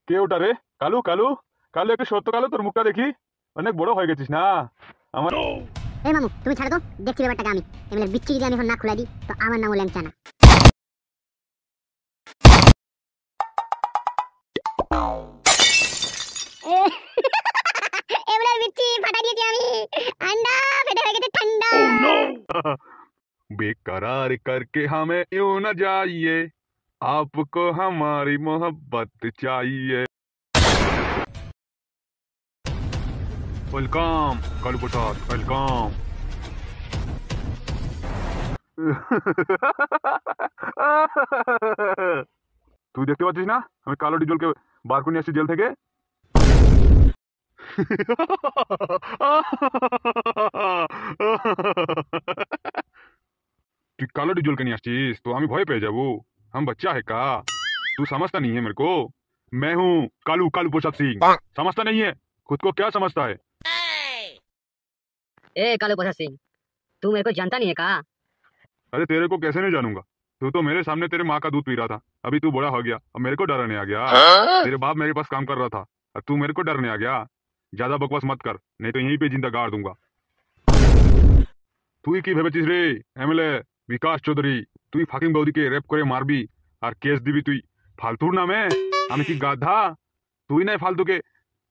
কে ওটা রে? কালু কালু কালু, একটু সত্য কালু, তোর মুখটা দেখি। অনেক বড় হয়ে গেছিস না আমার। এই মামু তুমি ছাড়ো তো, দেখছি ব্যাপারটাকে আমি। এমএলএর বিচ্ছি যদি আমি এখন না খুলে দিই তো আমার নামও ল্যাংচা না। এমএলএর বিচ্ছি ফাটাই দিয়েছি আমি। আন্ডা ফেটে হয়ে গেছে ঠান্ডা। बेकरार करके हमें यूं न जाइए, आपको हमारी मोहब्बत चाहिए। वेलकम कालू प्रसाद, वेलकम। তুই দেখতে পাচ্ছিস না আমি কালো ডিজলকে বার করে নিয়ে আসছি জেল থেকে? तू काला डिजोल के नहीं आशीष तो हमें भय पे जाबू। हम बच्चा है का? तू समझता नहीं है मेरे को। मैं हूँ कालू कालू प्रसाद सिंह। समझता नहीं है खुद को? क्या समझता है? ए कालू प्रसाद सिंह, तू मेरे को जानता नहीं है का? अरे तेरे को कैसे नहीं जानूंगा? तू तो मेरे सामने तेरे माँ का दूध पी रहा था, अभी तू बड़ा हो गया, अब मेरे को डराने आ गया। तेरे बाप मेरे पास काम कर रहा था और तू मेरे को डरने आ गया। ज्यादा बकवास मत कर, नहीं तो यहीं पे जिंदा गाड़ दूंगा। তুই কি ভেবেছিস রে এমএলএ বিকাশ চৌধুরী, তুই ফাকিং বৌদিকে রেপ করে মারবি আর কেস দিবি তুই ফালতুর নামে? আমি কি গাধা? তুই নাই ফালতুকে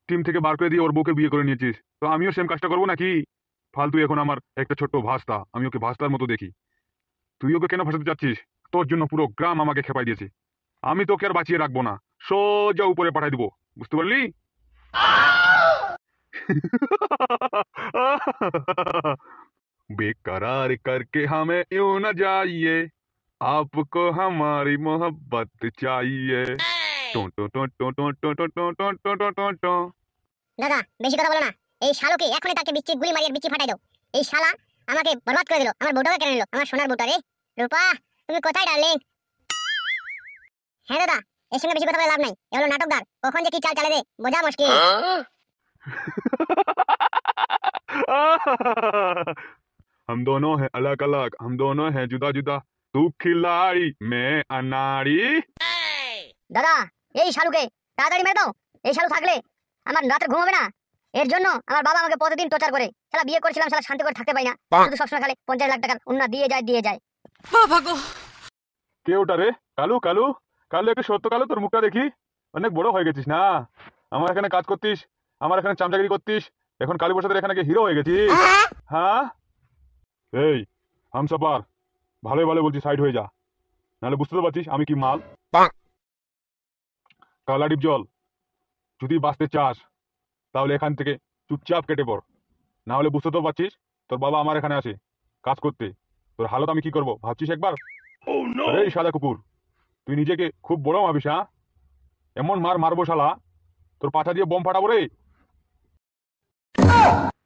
টিম থেকে বার করে দিয়ে ওর বউকে বিয়ে করে নিয়েছিস, তো আমিও সেম কাজটা করবো নাকি? ফালতু এখন আমার একটা ছোট্ট ভাস্তা, আমি ওকে ভাস্তার মতো দেখি। তুই ওকে কেন ফাঁসাতে চাচ্ছিস? তোর জন্য পুরো গ্রাম আমাকে খেপাই দিয়েছে। আমি তোকে আর বাঁচিয়ে রাখবো না, সোজা উপরে পাঠাই দিব, বুঝতে পারলি? बेकरार करके हमें यूं न जाइए, आपको हमारी मोहब्बत चाहिए। टो टो टो टो टो टो टो टो टो टो टो टो टो। দাদা বেশি কথা বলো না। এই শালোকে এখনই তাকে বিচ্ছি গুলি মারিয়ে বিচ্ছি ফাটাই দাও। এই শালা আমাকে বরবাদ করে দিল, আমার বউটাকে কেন নিল, আমার সোনার বউটা রে। রূপা তুমি কোথায় ডার্লিং? হ্যাঁ দাদা, এর সঙ্গে বেশি কথা বলে লাভ নাই, এ হলো নাটকদার, কখন যে কি চাল চালে দে বোঝা মুশকিল। हम दोनों हैं अलग अलग, हम दोनों हैं जुदा जुदा, तू खिलाड़ी मैं अनाड़ी। দাদা এই শালুকে তাড়াতাড়ি মেরে দাও। এই শালু থাকলে আমার রাতে ঘুম হবে না। এর জন্য আমার বাবা আমাকে প্রতিদিন টর্চার করে। শালা বিয়ে করেছিলাম, শালা শান্তি করে থাকতে পাই না, শুধু সবসময় খালি 50 লাখ টাকার উন্না দিয়ে যায় দিয়ে যায়। কে ওটা রে? কালু কালু কালু, একটু সত্য কালু, তোর মুখটা দেখি। অনেক বড় হয়ে গেছিস না আমার এখানে কাজ করতিস, আমার এখানে চামচাগিরি করতিস, এখন কালী প্রসাদের এখানে গিয়ে হিরো হয়ে গেছিস। হ্যাঁ এই হামসাপার, ভালোই ভালো বলছি সাইড হয়ে যা, নাহলে বুঝতে তো পারছিস আমি কি মাল। কালা ডিপজল, যদি বাঁচতে চাস তাহলে এখান থেকে চুপচাপ কেটে পড়, না হলে বুঝতে তো পারছিস তোর বাবা আমার এখানে আসে কাজ করতে, তোর হালত আমি কি করবো ভাবছিস একবার? আরে সাদা কুকুর, তুই নিজেকে খুব বড় ভাবিস? হ্যাঁ, এমন মার মারবো শালা তোর পাছা দিয়ে বোম ফাটাবো রে।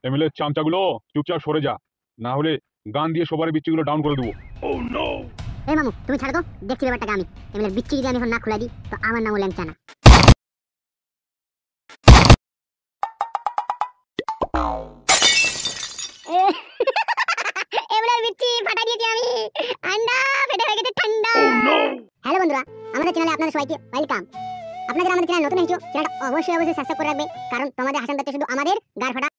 এমএলএ চামচাগুলো চুপচাপ সরে যা, না হলে গান দিয়ে সবার বিচ্ছিগুলো ডাউন করে দেবো। এই মামু তুমি ছাড়ো তো, দেখছি ব্যাপারটাকে আমি। এমএলএর বিচ্ছি যদি আমি এখন না খুলে দিই তো আমার নামও ল্যাংচা না। এমএলএর বিচ্ছি ফাটাই দিয়েছি আমি। আন্ডা ফেটে হয়ে গেছে ঠান্ডা। হ্যালো বন্ধুরা, আমাদের চ্যানেলে আপনাদের সবাইকে ওয়েলকাম। আপনারা যারা আমাদের চ্যানেল নতুন এসেছো, চ্যানেলটা অবশ্যই সাবস্ক্রাইব করে রাখবে, কারণ তোমাদের হাসান দেখতে শুধু আমাদের গার ফাটা।